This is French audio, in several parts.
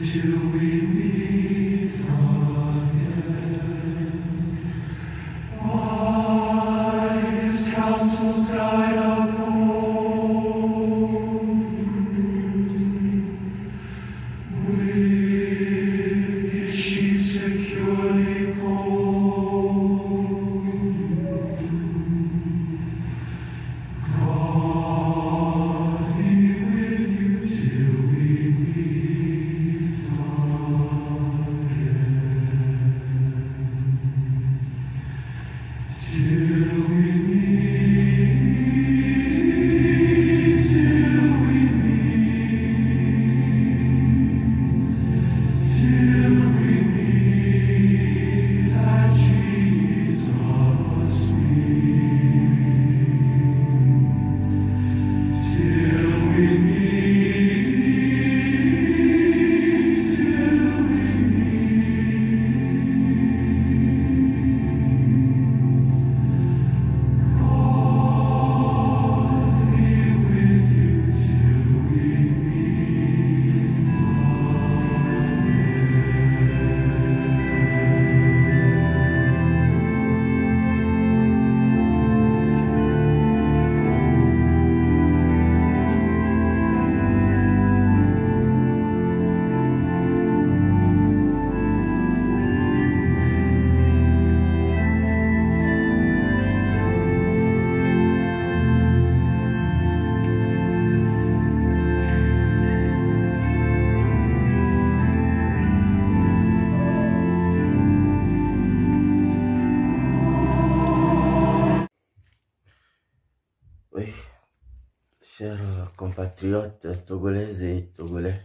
till we meet again. By his counsels guide upon, with his sheep securely fold. God be with you till we meet again. Till we meet, till we meet, till we meet at Jesus' feet. Till we meet, till we God be with you till we Oui, chers compatriotes togolaises et togolais,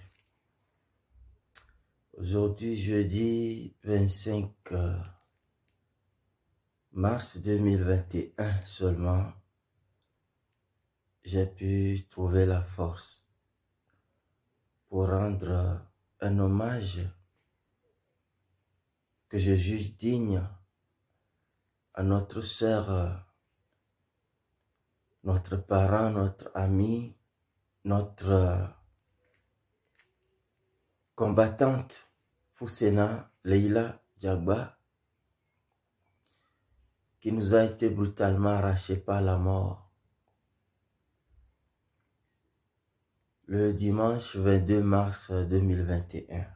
aujourd'hui, jeudi 25 mars 2021 seulement, j'ai pu trouver la force pour rendre un hommage que je juge digne à notre sœur, notre parent, notre ami, notre combattante Foussena Leila Diagba, qui nous a été brutalement arrachée par la mort le dimanche 22 mars 2021.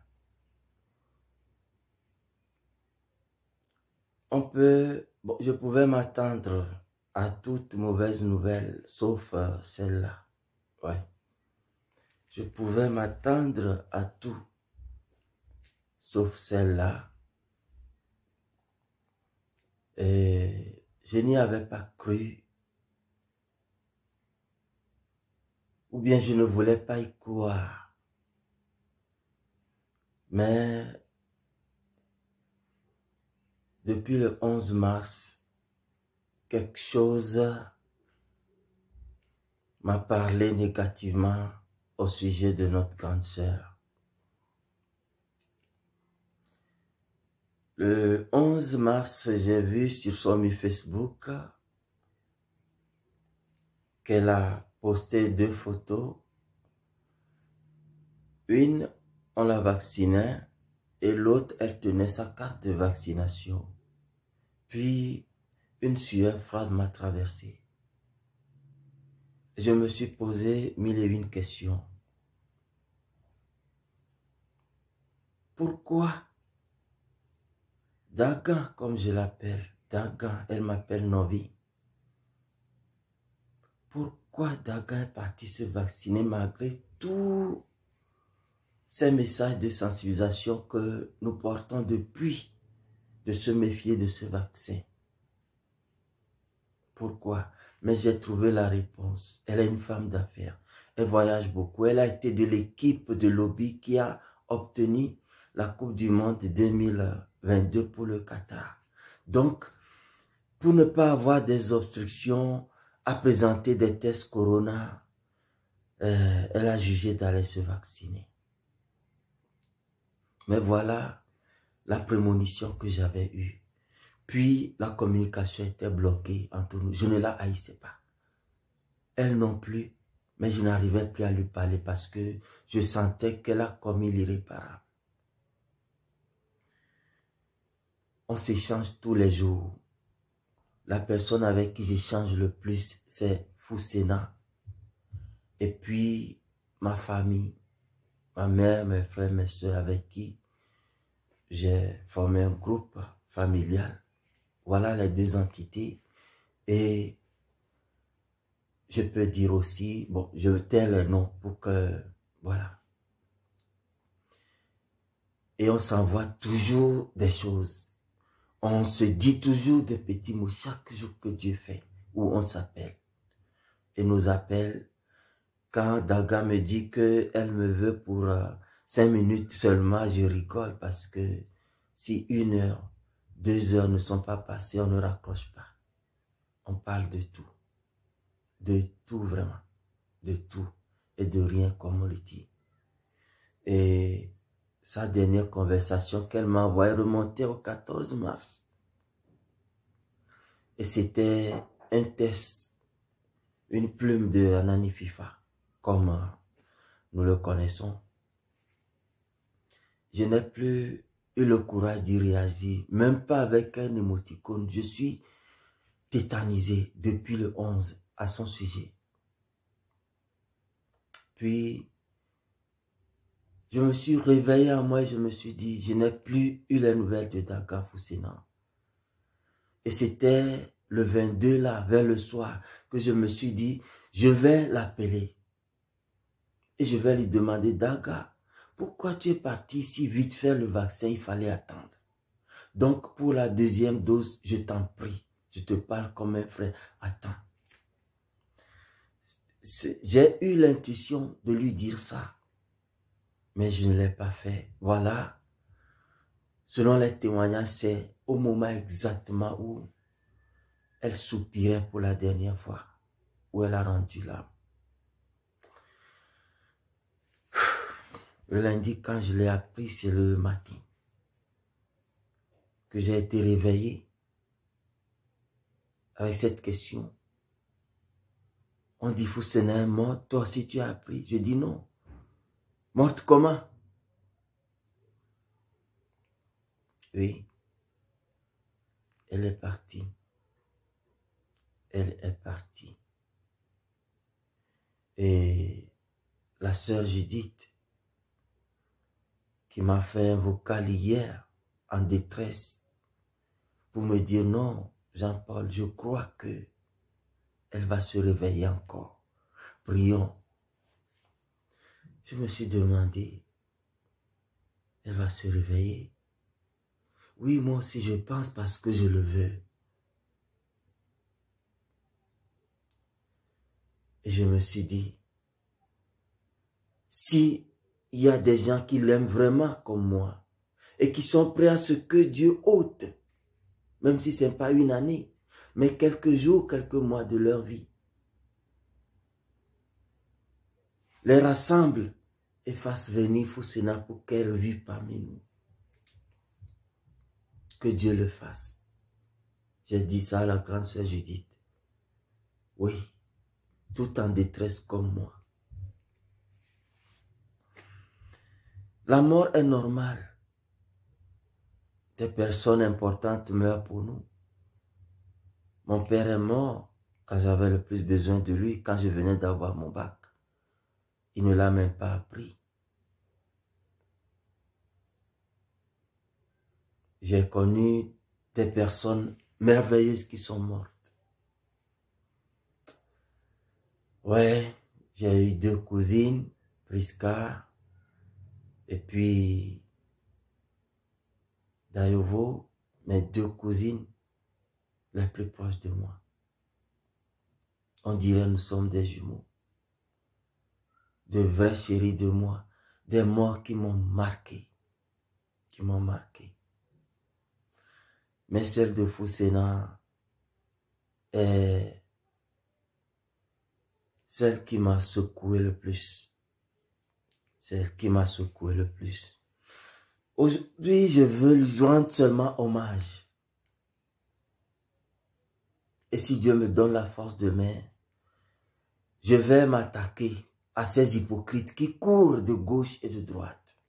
Je pouvais m'attendre à toute mauvaise nouvelle, sauf celle-là. Ouais. Je pouvais m'attendre à tout, sauf celle-là. Et je n'y avais pas cru. Ou bien je ne voulais pas y croire. Mais depuis le 11 mars, quelque chose m'a parlé négativement au sujet de notre grande sœur. Le 11 mars, j'ai vu sur son Facebook qu'elle a posté 2 photos. Une, on la vaccinait et l'autre, elle tenait sa carte de vaccination. Puis, une sueur froide m'a traversé. Je me suis posé 1001 questions. Pourquoi Dagan, comme je l'appelle, Dagan, elle m'appelle Novi. Pourquoi Dagan est parti se vacciner malgré tous ces messages de sensibilisation que nous portons depuis, de se méfier de ce vaccin? Pourquoi? Mais j'ai trouvé la réponse. Elle est une femme d'affaires. Elle voyage beaucoup. Elle a été de l'équipe de lobby qui a obtenu la Coupe du Monde 2022 pour le Qatar. Donc, pour ne pas avoir des obstructions à présenter des tests Corona, elle a jugé d'aller se vacciner. Mais voilà la prémonition que j'avais eue. Puis la communication était bloquée entre nous. Je ne la haïssais pas. Elle non plus. Mais je n'arrivais plus à lui parler parce que je sentais qu'elle a commis l'irréparable. On s'échange tous les jours. La personne avec qui j'échange le plus, c'est Foussena. Et puis, ma famille, ma mère, mes frères, mes soeurs avec qui j'ai formé un groupe familial. Voilà les deux entités. Et je peux dire aussi, bon, je tais les noms pour que, voilà. Et on s'envoie toujours des choses. On se dit toujours des petits mots chaque jour que Dieu fait, où on s'appelle. Et nos appels, quand Daga me dit qu'elle me veut pour 5 minutes seulement, je rigole parce que si 1 heure, 2 heures ne sont pas passées, on ne raccroche pas. On parle de tout vraiment, de tout et de rien comme on le dit. Et sa dernière conversation qu'elle m'a envoyée remontait au 14 mars. Et c'était un test, une plume de Anani FIFA, comme nous le connaissons. Je n'ai plus eu le courage d'y réagir, même pas avec un émoticône. Je suis tétanisé depuis le 11 à son sujet. Puis, je me suis réveillé en moi et je me suis dit, je n'ai plus eu les nouvelles de Daga Foussena. Et c'était le 22 là, vers le soir, que je me suis dit, je vais l'appeler. Et je vais lui demander, Daga, pourquoi tu es parti si vite faire le vaccin, il fallait attendre. Donc pour la deuxième dose, je t'en prie, je te parle comme un frère, attends. J'ai eu l'intuition de lui dire ça, mais je ne l'ai pas fait. Voilà, selon les témoignages, c'est au moment exactement où elle soupirait pour la dernière fois, où elle a rendu l'âme. Le lundi, quand je l'ai appris, c'est le matin que j'ai été réveillé avec cette question. On dit, Foussena est morte, toi aussi tu as appris. Je dis non. Morte comment? Oui. Elle est partie. Elle est partie. Et la sœur Judith, qui m'a fait un vocal hier en détresse pour me dire non, Jean-Paul, je crois que elle va se réveiller encore. Prions. Je me suis demandé, elle va se réveiller. Oui, moi aussi je pense parce que je le veux. Et je me suis dit, si il y a des gens qui l'aiment vraiment comme moi et qui sont prêts à ce que Dieu ôte, même si ce n'est pas 1 année, mais quelques jours, quelques mois de leur vie, les rassemble et fasse venir Foussena pour qu'elle vive parmi nous. Que Dieu le fasse. J'ai dit ça à la grande sœur Judith. Oui, tout en détresse comme moi. La mort est normale. Des personnes importantes meurent pour nous. Mon père est mort quand j'avais le plus besoin de lui, quand je venais d'avoir mon bac. Il ne l'a même pas appris. J'ai connu des personnes merveilleuses qui sont mortes. Ouais, j'ai eu 2 cousines, Priska, et puis Dayovo, mes 2 cousines les plus proches de moi. On dirait nous sommes des jumeaux. De vrais chéris de moi, des morts qui m'ont marqué. Mais celle de Foussena est celle qui m'a secoué le plus. Celle qui m'a secoué le plus. Aujourd'hui, je veux lui rendre seulement hommage. Et si Dieu me donne la force demain, je vais m'attaquer à ces hypocrites qui courent de gauche et de droite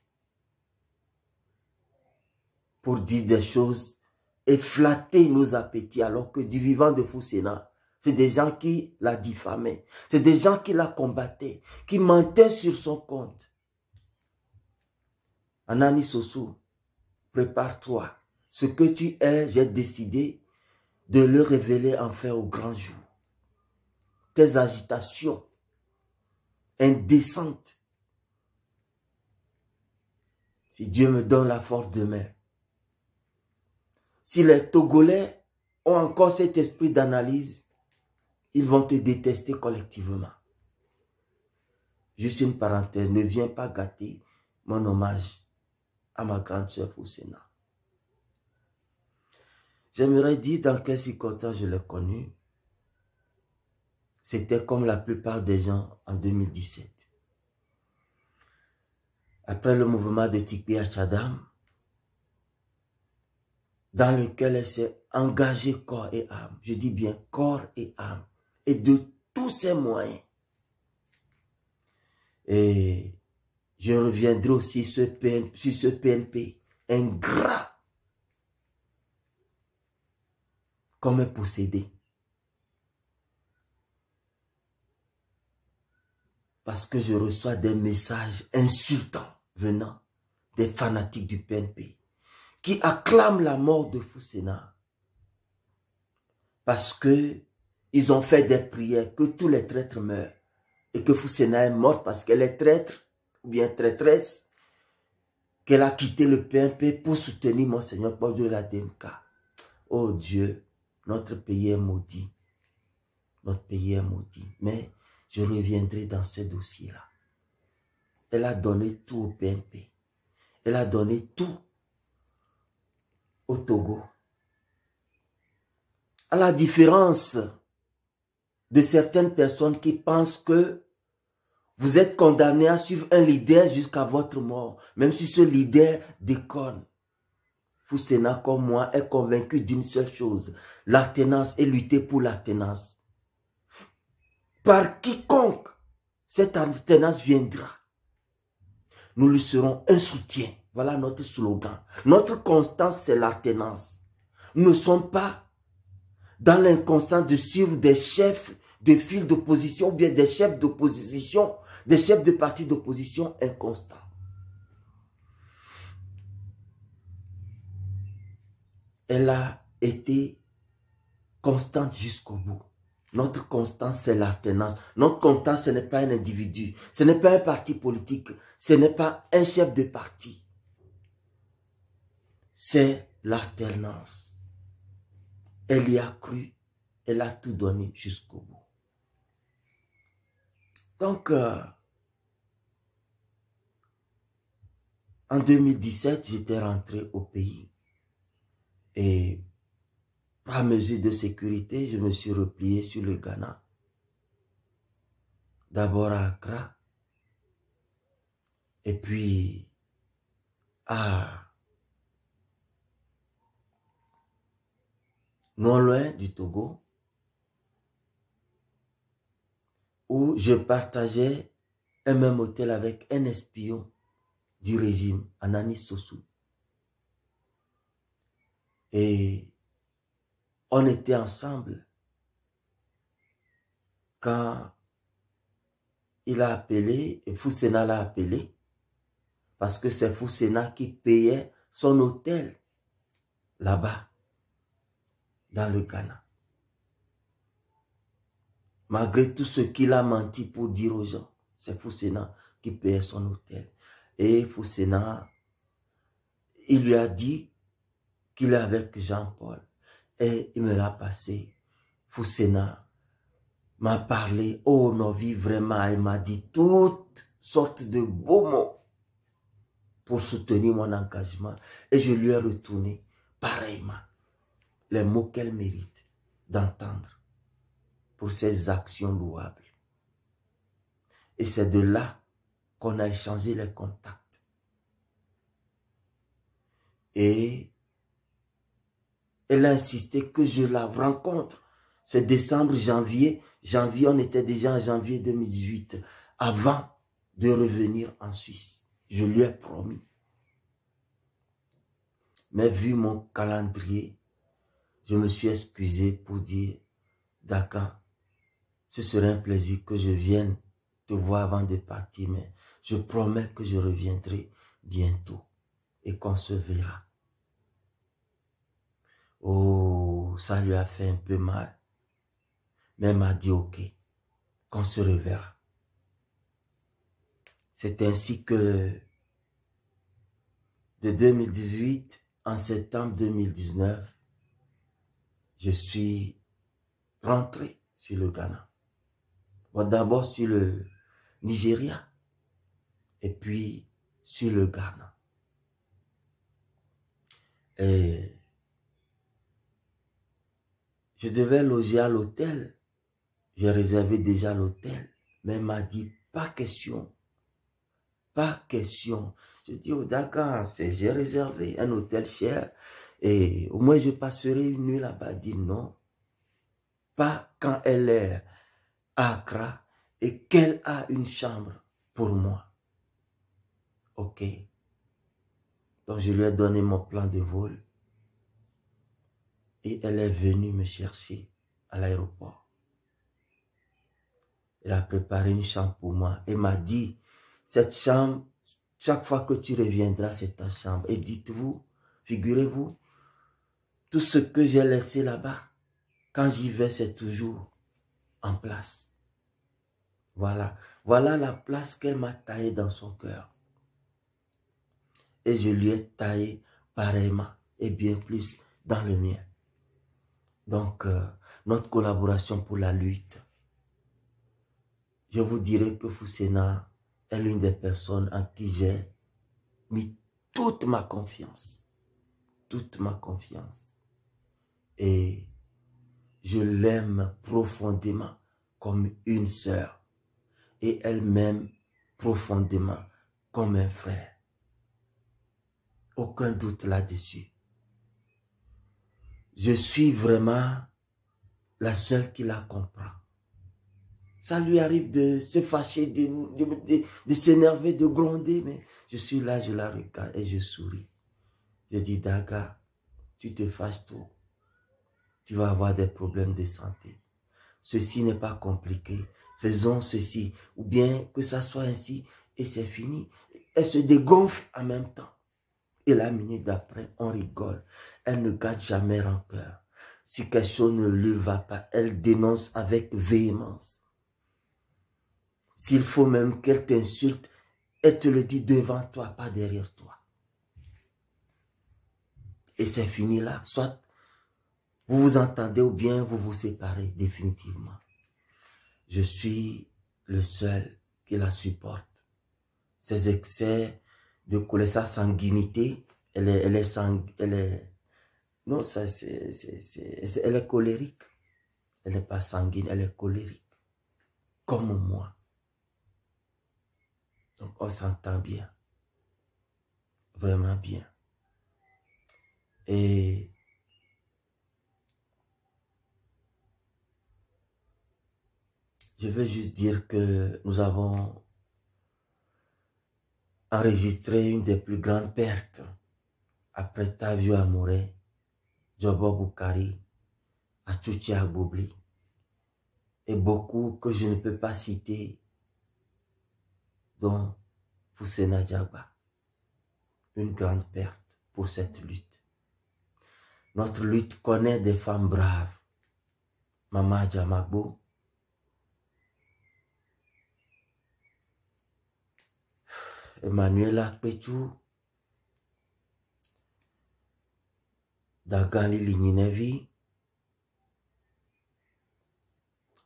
pour dire des choses et flatter nos appétits, alors que du vivant de Foussena, c'est des gens qui la diffamaient, c'est des gens qui la combattaient, qui mentaient sur son compte. Anani Sossou, prépare-toi. Ce que tu es, j'ai décidé de le révéler enfin au grand jour. Tes agitations indécentes, si Dieu me donne la force demain, si les Togolais ont encore cet esprit d'analyse, ils vont te détester collectivement. Juste une parenthèse, ne viens pas gâter mon hommage à ma grande sœur Foussena. J'aimerais dire dans quelles circonstances je l'ai connue. C'était comme la plupart des gens en 2017. Après le mouvement de Tikpi à Tchadam, dans lequel elle s'est engagée corps et âme, je dis bien corps et âme, et de tous ses moyens. Et je reviendrai aussi sur ce PNP ingrat comme un possédé. Parce que je reçois des messages insultants venant des fanatiques du PNP qui acclament la mort de Foussena parce que ils ont fait des prières que tous les traîtres meurent et que Foussena est morte parce qu'elle est traître ou bien traîtresse, qu'elle a quitté le PNP pour soutenir Monseigneur Paul de la DMK. Oh Dieu, notre pays est maudit. Notre pays est maudit. Mais je reviendrai dans ce dossier-là. Elle a donné tout au PNP. Elle a donné tout au Togo. À la différence de certaines personnes qui pensent que vous êtes condamné à suivre un leader jusqu'à votre mort, même si ce leader déconne. Foussena, comme moi, est convaincu d'une seule chose, l'alternance et lutter pour l'alternance. Par quiconque cette alternance viendra, nous lui serons un soutien. Voilà notre slogan. Notre constance, c'est l'alternance. Nous ne sommes pas dans l'inconstance de suivre des chefs de file d'opposition ou bien des chefs d'opposition, des chefs de parti d'opposition inconstants. Elle a été constante jusqu'au bout. Notre constance, c'est l'alternance. Notre constance, ce n'est pas un individu. Ce n'est pas un parti politique. Ce n'est pas un chef de parti. C'est l'alternance. Elle y a cru. Elle a tout donné jusqu'au bout. Donc, en 2017, j'étais rentré au pays. Et par mesure de sécurité, je me suis replié sur le Ghana. D'abord à Accra. Et puis à non loin du Togo, où je partageais un même hôtel avec un espion du régime, Anani Sossou. Et on était ensemble quand il a appelé, et Foussena l'a appelé, parce que c'est Foussena qui payait son hôtel là-bas, dans le Ghana. Malgré tout ce qu'il a menti pour dire aux gens, c'est Foussena qui payait son hôtel. Et Foussena, il lui a dit qu'il est avec Jean-Paul. Et il me l'a passé. Foussena m'a parlé, oh Novi, vraiment, il m'a dit toutes sortes de beaux mots pour soutenir mon engagement. Et je lui ai retourné pareillement les mots qu'elle mérite d'entendre pour ses actions louables. Et c'est de là qu'on a échangé les contacts. Et elle a insisté que je la rencontre. C'est décembre, janvier, on était déjà en janvier 2018, avant de revenir en Suisse. Je lui ai promis. Mais vu mon calendrier, je me suis excusé pour dire, Dakar, ce serait un plaisir que je vienne te voir avant de partir, mais je promets que je reviendrai bientôt et qu'on se verra. Oh, ça lui a fait un peu mal, mais elle m'a dit ok, qu'on se reverra. C'est ainsi que de 2018 en septembre 2019, je suis rentré sur le Ghana. Bon, d'abord sur le Nigeria et puis sur le Ghana. Et je devais loger à l'hôtel. J'ai réservé déjà l'hôtel, mais elle m'a dit pas question. Pas question. Je dis au Dakar, j'ai réservé un hôtel cher et au moins je passerai une nuit là-bas. Elle dit non. Pas quand elle est à Accra et qu'elle a une chambre pour moi. Ok. Donc je lui ai donné mon plan de vol et elle est venue me chercher à l'aéroport. Elle a préparé une chambre pour moi et m'a dit, cette chambre, chaque fois que tu reviendras, c'est ta chambre. Et dites-vous, figurez-vous, tout ce que j'ai laissé là-bas, quand j'y vais, c'est toujours en place. Voilà. Voilà la place qu'elle m'a taillée dans son cœur. Et je lui ai taillé pareillement et bien plus dans le mien. Donc, notre collaboration pour la lutte, je vous dirais que Foussena est l'une des personnes en qui j'ai mis toute ma confiance. Toute ma confiance. Et je l'aime profondément comme une sœur. Et elle m'aime profondément comme un frère. Aucun doute là-dessus. Je suis vraiment la seule qui la comprend. Ça lui arrive de se fâcher, de s'énerver, de gronder, mais je suis là, je la regarde et je souris. Je dis, Daga, tu te fâches trop. Tu vas avoir des problèmes de santé. Ceci n'est pas compliqué. Faisons ceci. Ou bien que ça soit ainsi et c'est fini. Elle se dégonfle en même temps. Et la minute d'après, on rigole. Elle ne garde jamais rancœur. Si quelque chose ne lui va pas, elle dénonce avec véhémence. S'il faut même qu'elle t'insulte, elle te le dit devant toi, pas derrière toi. Et c'est fini là. Soit vous vous entendez ou bien vous vous séparez définitivement. Je suis le seul qui la supporte. Ses excès de colère, sa sanguinité, elle est non, elle est colérique. Elle n'est pas sanguine, elle est colérique. Comme moi. Donc on s'entend bien. Vraiment bien. Et je veux juste dire que nous avons enregistré une des plus grandes pertes après Tavio Amore, Jobo Boukari, Achuchi Agboubli et beaucoup que je ne peux pas citer, dont Foussena Diaba. Une grande perte pour cette lutte. Notre lutte connaît des femmes braves. Mama Djamagbo, Emmanuela Petou, Dagali Ligninevi,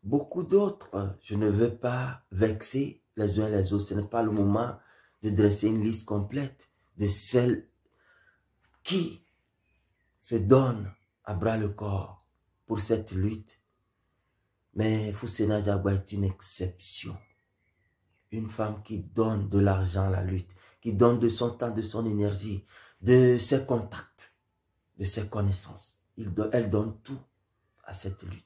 beaucoup d'autres. Je ne veux pas vexer les uns les autres. Ce n'est pas le moment de dresser une liste complète de celles qui se donnent à bras le corps pour cette lutte. Mais Foussena Diaba est une exception. Une femme qui donne de l'argent à la lutte, qui donne de son temps, de son énergie, de ses contacts, de ses connaissances. Elle donne tout à cette lutte.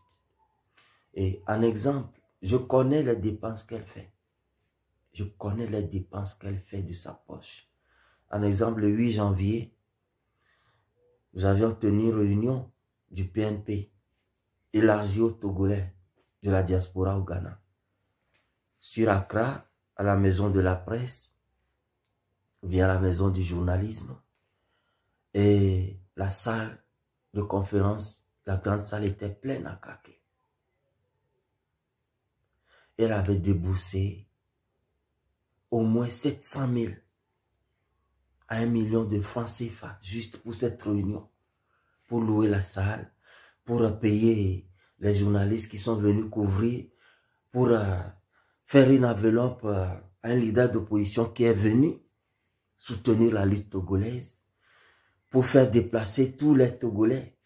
Et en exemple, je connais les dépenses qu'elle fait. Je connais les dépenses qu'elle fait de sa poche. En exemple, le 8 janvier, nous avions tenu une réunion du PNP, élargie aux Togolais de la diaspora au Ghana. Sur Accra, à la maison de la presse, via la maison du journalisme, et la salle de conférence, la grande salle était pleine à craquer. Elle avait déboursé au moins 700 000 à 1 million de francs CFA juste pour cette réunion, pour louer la salle, pour payer les journalistes qui sont venus couvrir, pour faire une enveloppe à un leader d'opposition qui est venu soutenir la lutte togolaise, pour faire déplacer tous les Togolais,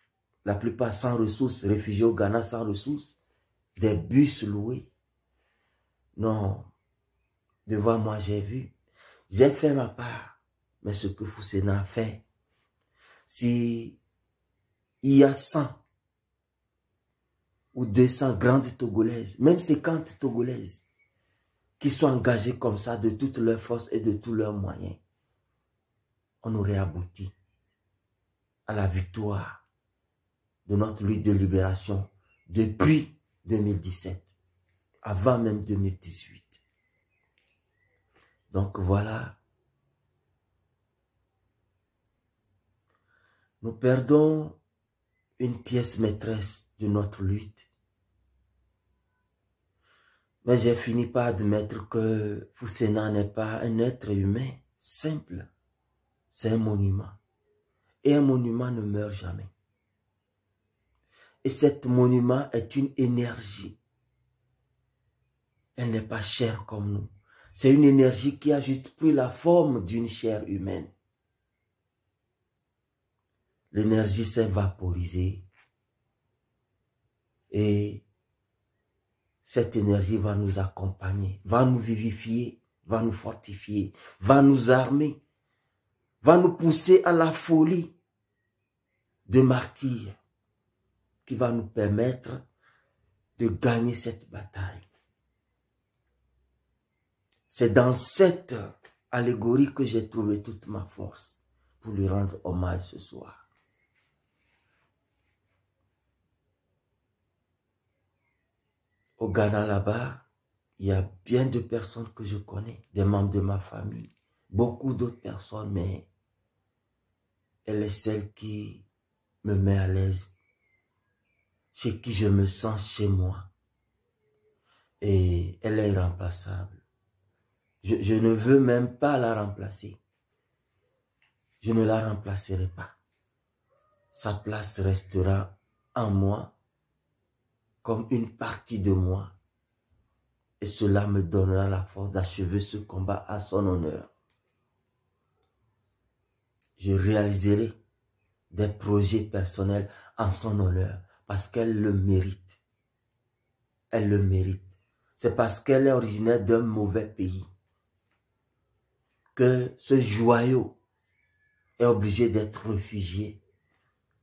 la plupart sans ressources, réfugiés au Ghana sans ressources, des bus loués. Non, devant moi j'ai vu, j'ai fait ma part, mais ce que Foussena a fait, si il y a 100 ou 200 grandes Togolaises, même 50 Togolaises, qui sont engagées comme ça de toutes leurs forces et de tous leurs moyens, on aurait abouti à la victoire de notre lutte de libération depuis 2017, avant même 2018. Donc voilà, nous perdons une pièce maîtresse de notre lutte. Mais j'ai fini par admettre que Foussena n'est pas un être humain simple, c'est un monument. Et un monument ne meurt jamais. Et cet monument est une énergie. Elle n'est pas chair comme nous. C'est une énergie qui a juste pris la forme d'une chair humaine. L'énergie s'est vaporisée. Et cette énergie va nous accompagner, va nous vivifier, va nous fortifier, va nous armer, va nous pousser à la folie de martyrs qui va nous permettre de gagner cette bataille. C'est dans cette allégorie que j'ai trouvé toute ma force pour lui rendre hommage ce soir. Au Ghana là-bas, il y a bien de personnes que je connais, des membres de ma famille, beaucoup d'autres personnes, mais elle est celle qui me met à l'aise, chez qui je me sens chez moi. Et elle est irremplaçable. Je ne veux même pas la remplacer. Je ne la remplacerai pas. Sa place restera en moi comme une partie de moi. Et cela me donnera la force d'achever ce combat à son honneur. Je réaliserai des projets personnels en son honneur parce qu'elle le mérite. Elle le mérite. C'est parce qu'elle est originaire d'un mauvais pays que ce joyau est obligé d'être réfugié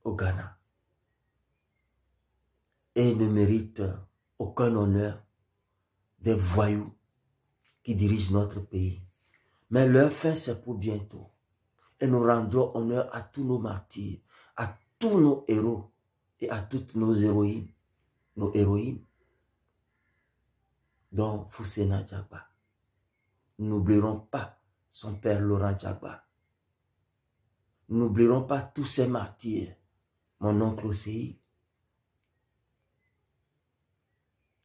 au Ghana. Et il ne mérite aucun honneur des voyous qui dirigent notre pays. Mais leur fin, c'est pour bientôt. Et nous rendrons honneur à tous nos martyrs, à tous nos héros et à toutes nos héroïnes, dont Foussena Djagba. N'oublierons pas son père Laurent Djagba. N'oublierons pas tous ces martyrs, mon oncle Osei,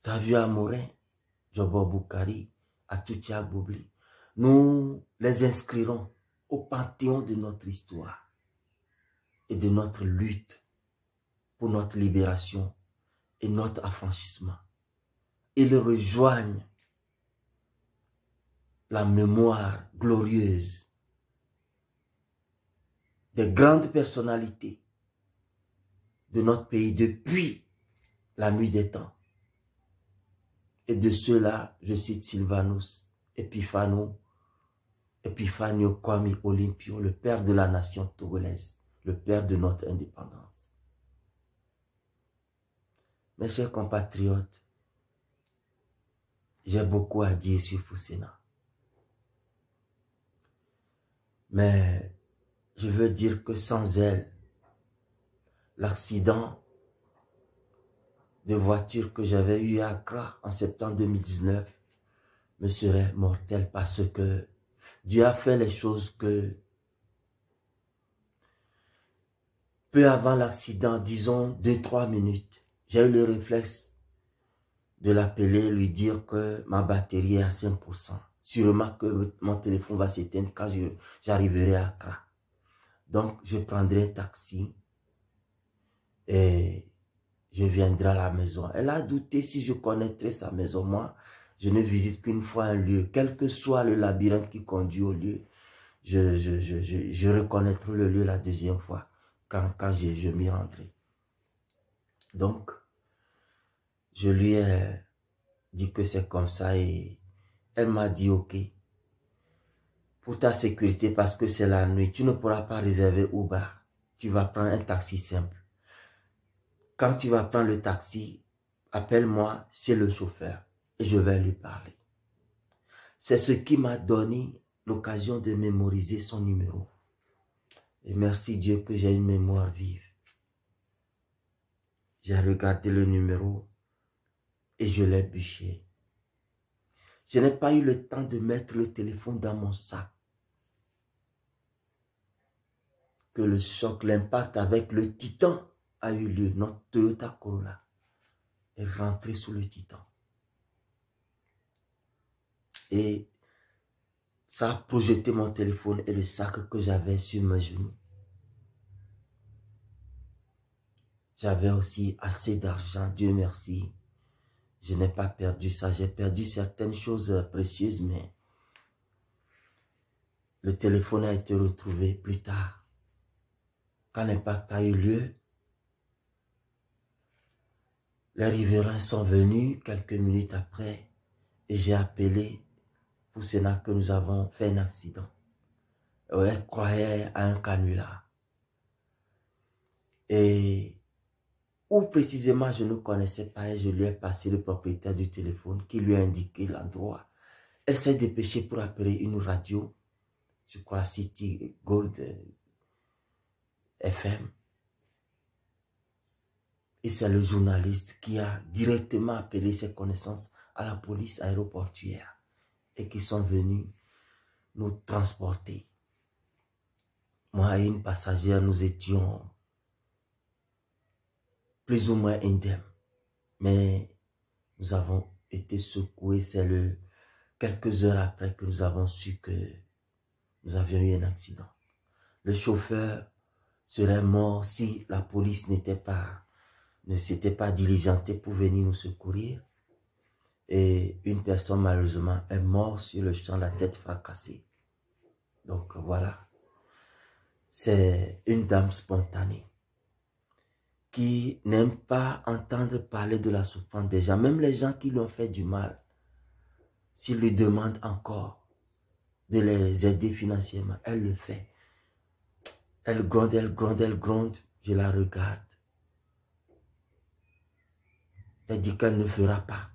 Tavia Morin, Jobo Boukari, Atutia Boubli. Nous les inscrirons au panthéon de notre histoire et de notre lutte pour notre libération et notre affranchissement. Ils rejoignent la mémoire glorieuse des grandes personnalités de notre pays depuis la nuit des temps. Et de ceux-là, je cite Sylvanus, Epiphanio Kwame Olympio, le père de la nation togolaise, le père de notre indépendance. Mes chers compatriotes, j'ai beaucoup à dire sur Foussena. Mais je veux dire que sans elle, l'accident de voiture que j'avais eu à Accra en septembre 2019 me serait mortel parce que Dieu a fait les choses que peu avant l'accident, disons 2-3 minutes, j'ai eu le réflexe de l'appeler, lui dire que ma batterie est à 5%. Sûrement que mon téléphone va s'éteindre quand j'arriverai à Accra. Donc, je prendrai un taxi et je viendrai à la maison. Elle a douté si je connaîtrais sa maison. Moi, je ne visite qu'une fois un lieu. Quel que soit le labyrinthe qui conduit au lieu, je reconnaîtrai le lieu la deuxième fois quand je m'y rendrai. Donc, je lui ai dit que c'est comme ça et elle m'a dit ok. Pour ta sécurité, parce que c'est la nuit, tu ne pourras pas réserver Uber. Tu vas prendre un taxi simple. Quand tu vas prendre le taxi, appelle-moi chez le chauffeur et je vais lui parler. C'est ce qui m'a donné l'occasion de mémoriser son numéro. Et merci Dieu que j'ai une mémoire vive. J'ai regardé le numéro et je l'ai bûché. Je n'ai pas eu le temps de mettre le téléphone dans mon sac. Que le choc, l'impact avec le Titan a eu lieu. Notre Toyota Corolla est rentré sous le Titan. Et ça a projeté mon téléphone et le sac que j'avais sur mes genoux. J'avais aussi assez d'argent, Dieu merci. Je n'ai pas perdu ça. J'ai perdu certaines choses précieuses, mais le téléphone a été retrouvé plus tard. Quand l'impact a eu lieu, les riverains sont venus quelques minutes après et j'ai appelé pour cela que nous avons fait un accident. Elle croyait à un canular. Et où précisément je ne connaissais pas et je lui ai passé le propriétaire du téléphone qui lui a indiqué l'endroit. Elle s'est dépêchée pour appeler une radio, je crois City Gold FM. Et c'est le journaliste qui a directement appelé ses connaissances à la police aéroportuaire et qui sont venus nous transporter. Moi et une passagère, nous étions plus ou moins indemnes. Mais nous avons été secoués. C'est quelques heures après que nous avons su que nous avions eu un accident. Le chauffeur serait mort si la police ne s'était pas diligentée pour venir nous secourir. Et une personne malheureusement est morte sur le champ, la tête fracassée. Donc voilà. C'est une dame spontanée qui n'aime pas entendre parler de la souffrance des gens. Même les gens qui lui ont fait du mal, s'ils lui demandent encore de les aider financièrement, elle le fait. Elle gronde, elle gronde, elle gronde. Je la regarde. Elle dit qu'elle ne fera pas.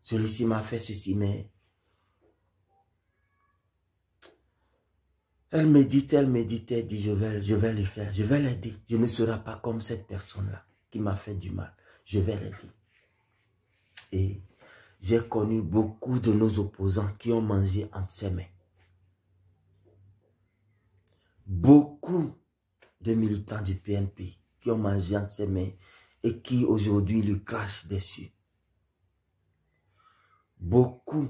Celui-ci m'a fait ceci, mais elle médite, elle dit je vais le faire, je vais l'aider. Je ne serai pas comme cette personne-là qui m'a fait du mal. Je vais l'aider. Et j'ai connu beaucoup de nos opposants qui ont mangé entre ses mains. Beaucoup de militants du PNP qui ont mangé entre ses mains et qui aujourd'hui lui crachent dessus. Beaucoup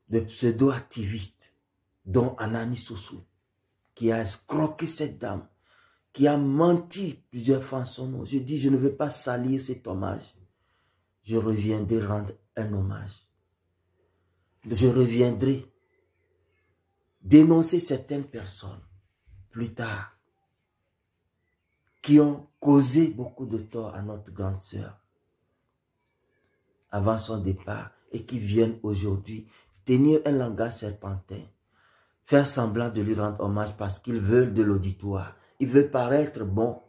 de pseudo-activistes, dont Anani Sossou, qui a escroqué cette dame, qui a menti plusieurs fois en son nom. Je dis, je ne veux pas salir cet hommage. Je reviendrai rendre un hommage. Je reviendrai dénoncer certaines personnes plus tard qui ont causé beaucoup de tort à notre grande sœur avant son départ et qui viennent aujourd'hui tenir un langage serpentin, faire semblant de lui rendre hommage parce qu'ils veulent de l'auditoire. Ils veulent paraître bons,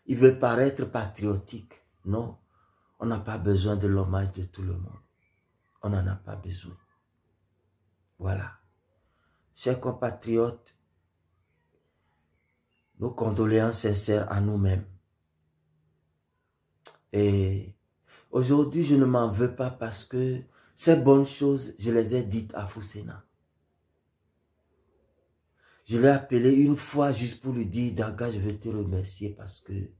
ils veulent paraître patriotiques. Non, on n'a pas besoin de l'hommage de tout le monde. On n'en a pas besoin. Voilà. Chers compatriotes, nos condoléances sincères à nous-mêmes. Et aujourd'hui, je ne m'en veux pas parce que ces bonnes choses, je les ai dites à Foussena. Je l'ai appelé une fois juste pour lui dire, Daga, je veux te remercier parce que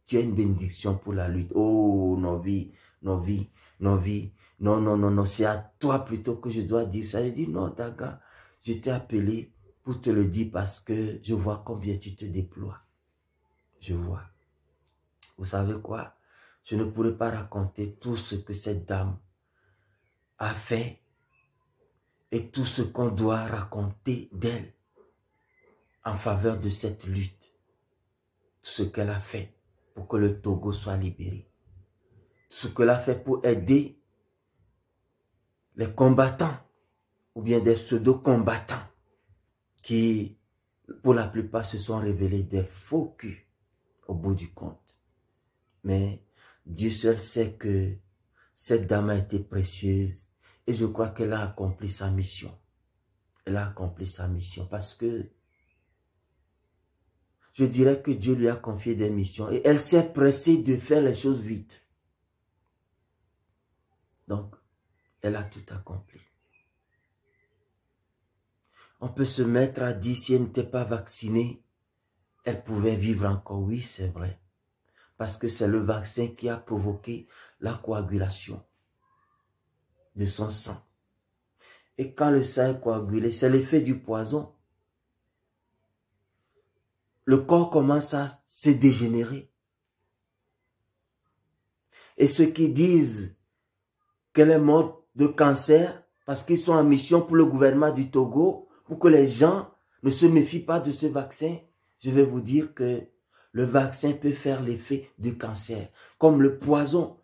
tu es une bénédiction pour la lutte. Oh, Novi, Novi, Novi, non, non, non, non, c'est à toi plutôt que je dois dire ça. Je dis, non, Daga, je t'ai appelé pour te le dire parce que je vois combien tu te déploies. Je vois. Vous savez quoi? Je ne pourrais pas raconter tout ce que cette dame a fait et tout ce qu'on doit raconter d'elle en faveur de cette lutte. Tout ce qu'elle a fait pour que le Togo soit libéré. Tout ce qu'elle a fait pour aider les combattants ou bien des pseudo-combattants qui, pour la plupart, se sont révélés des faux culs au bout du compte. Mais Dieu seul sait que cette dame a été précieuse et je crois qu'elle a accompli sa mission. Elle a accompli sa mission parce que je dirais que Dieu lui a confié des missions et elle s'est pressée de faire les choses vite. Donc, elle a tout accompli. On peut se mettre à dire si elle n'était pas vaccinée, elle pouvait vivre encore. Oui, c'est vrai. Parce que c'est le vaccin qui a provoqué la coagulation de son sang. Et quand le sang est coagulé, c'est l'effet du poison. Le corps commence à se dégénérer. Et ceux qui disent qu'elle est morte de cancer, parce qu'ils sont en mission pour le gouvernement du Togo, pour que les gens ne se méfient pas de ce vaccin, je vais vous dire que le vaccin peut faire l'effet du cancer. Comme le poison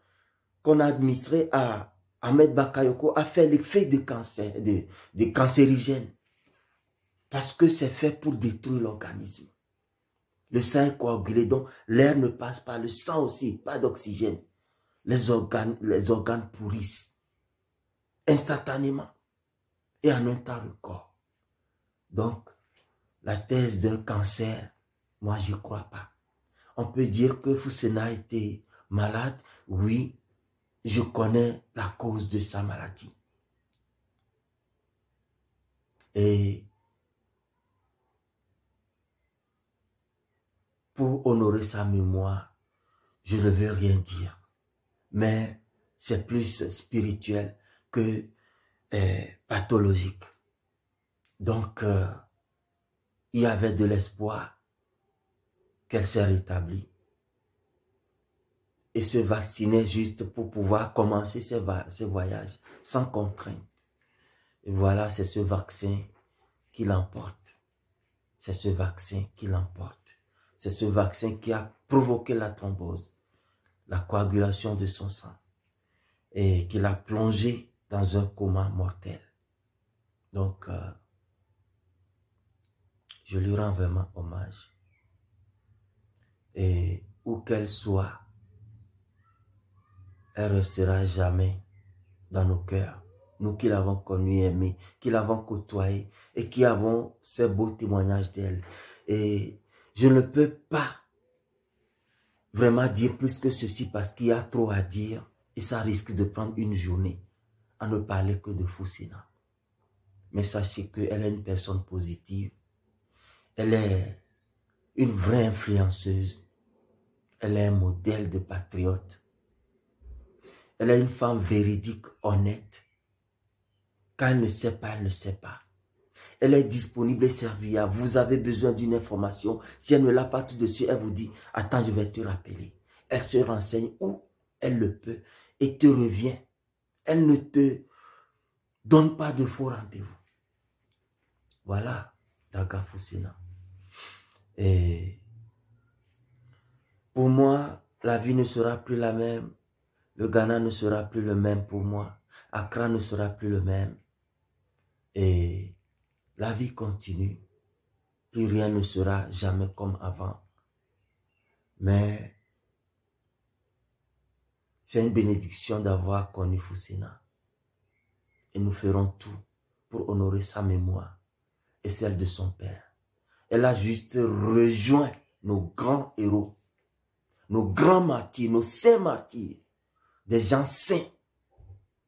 qu'on a administré à Ahmed Bakayoko a fait l'effet de cancer, de cancérigène. Parce que c'est fait pour détruire l'organisme. Le sang est coagulé, donc l'air ne passe pas, le sang aussi, pas d'oxygène. Les organes pourrissent instantanément et en un temps record. Donc, la thèse d'un cancer, moi je ne crois pas. On peut dire que Foussena était malade, oui, je connais la cause de sa maladie. Et pour honorer sa mémoire, je ne veux rien dire. Mais c'est plus spirituel que pathologique. Donc, il y avait de l'espoir qu'elle s'est rétablie et se vaccinait juste pour pouvoir commencer ses voyages sans contrainte. Et voilà, c'est ce vaccin qui l'emporte. C'est ce vaccin qui l'emporte. C'est ce vaccin qui a provoqué la thrombose, la coagulation de son sang et qui l'a plongé dans un coma mortel. Donc, je lui rends vraiment hommage. Et où qu'elle soit, elle restera jamais dans nos cœurs. Nous qui l'avons connue, aimée, qui l'avons côtoyée et qui avons ces beaux témoignages d'elle. Et je ne peux pas vraiment dire plus que ceci parce qu'il y a trop à dire et ça risque de prendre une journée à ne parler que de Foussena. Mais sachez qu'elle est une personne positive. Elle est une vraie influenceuse. Elle est un modèle de patriote. Elle est une femme véridique, honnête. Quand elle ne sait pas, elle ne sait pas. Elle est disponible et serviable. Vous avez besoin d'une information. Si elle ne l'a pas tout de suite, elle vous dit, attends, je vais te rappeler. Elle se renseigne où elle le peut et te revient. Elle ne te donne pas de faux rendez-vous. Voilà, Daga Foussena. Et pour moi, la vie ne sera plus la même. Le Ghana ne sera plus le même pour moi. Accra ne sera plus le même. Et la vie continue. Plus rien ne sera jamais comme avant. Mais c'est une bénédiction d'avoir connu Foussena. Et nous ferons tout pour honorer sa mémoire et celle de son père. Elle a juste rejoint nos grands héros. nos grands martyrs, nos saints martyrs, des gens saints,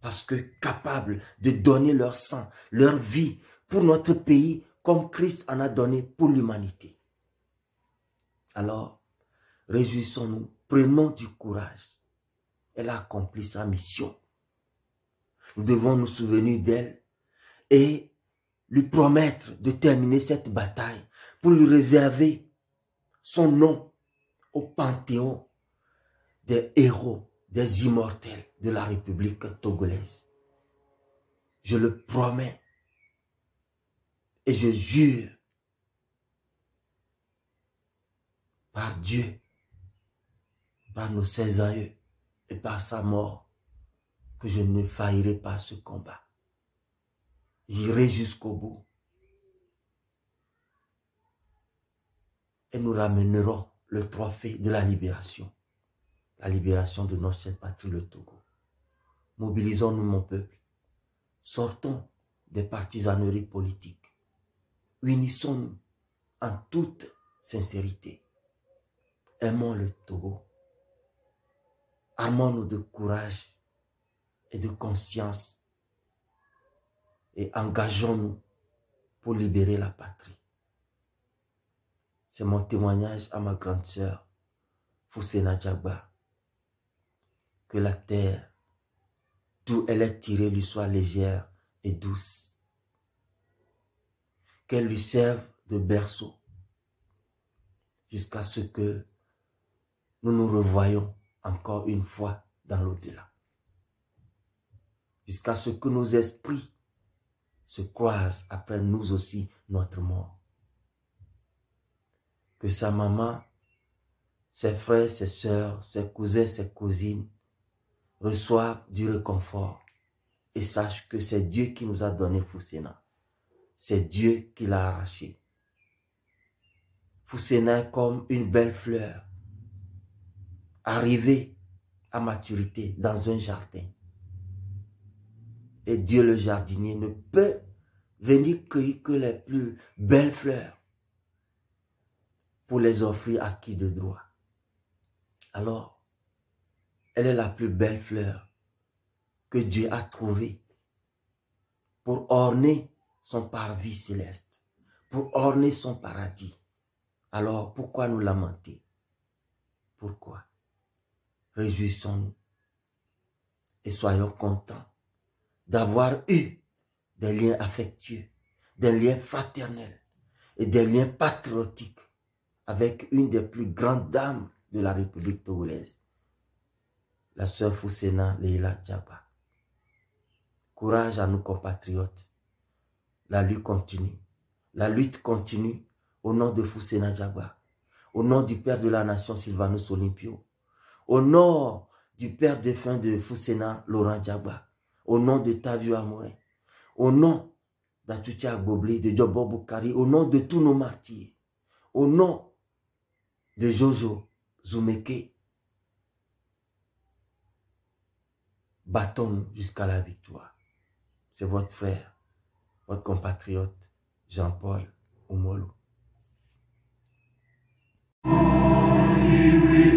parce que capables de donner leur sang, leur vie pour notre pays, comme Christ en a donné pour l'humanité. Alors, réjouissons-nous, prenons du courage. Elle a accompli sa mission. Nous devons nous souvenir d'elle et lui promettre de terminer cette bataille pour lui réserver son nom au panthéon des héros, des immortels de la République togolaise. Je le promets et je jure par Dieu, par nos saints aïeux et par sa mort, que je ne faillirai pas ce combat. J'irai jusqu'au bout. Et nous ramènerons le trophée de la libération de notre chère patrie, le Togo. Mobilisons-nous, mon peuple. Sortons des partisaneries politiques. Unissons-nous en toute sincérité. Aimons le Togo. Armons-nous de courage et de conscience et engageons-nous pour libérer la patrie. C'est mon témoignage à ma grande sœur, Foussena Djagba. Que la terre, d'où elle est tirée, lui soit légère et douce. Qu'elle lui serve de berceau jusqu'à ce que nous nous revoyions encore une fois dans l'au-delà. Jusqu'à ce que nos esprits se croisent après nous aussi notre mort. Que sa maman, ses frères, ses sœurs, ses cousins, ses cousines reçoivent du réconfort et sachent que c'est Dieu qui nous a donné Foussena. C'est Dieu qui l'a arraché. Foussena est comme une belle fleur arrivée à maturité dans un jardin. Et Dieu le jardinier ne peut venir cueillir que les plus belles fleurs pour les offrir à qui de droit. Alors, elle est la plus belle fleur que Dieu a trouvée pour orner son parvis céleste, pour orner son paradis. Alors, pourquoi nous lamenter? Pourquoi? Réjouissons-nous et soyons contents d'avoir eu des liens affectueux, des liens fraternels et des liens patriotiques avec une des plus grandes dames de la République togolaise, la sœur Foussena Leila Djagba. Courage à nos compatriotes. La lutte continue. La lutte continue au nom de Foussena Djagba, au nom du père de la nation Sylvanus Olympio, au nom du père défunt de Foussena Laurent Djagba, au nom de Tavio Amorin, au nom d'Atutia Agboblé, de Djobo Boukari, au nom de tous nos martyrs, au nom de Jojo Zoumeke, battons-nous jusqu'à la victoire. C'est votre frère, votre compatriote, Jean-Paul Oumolo. Till we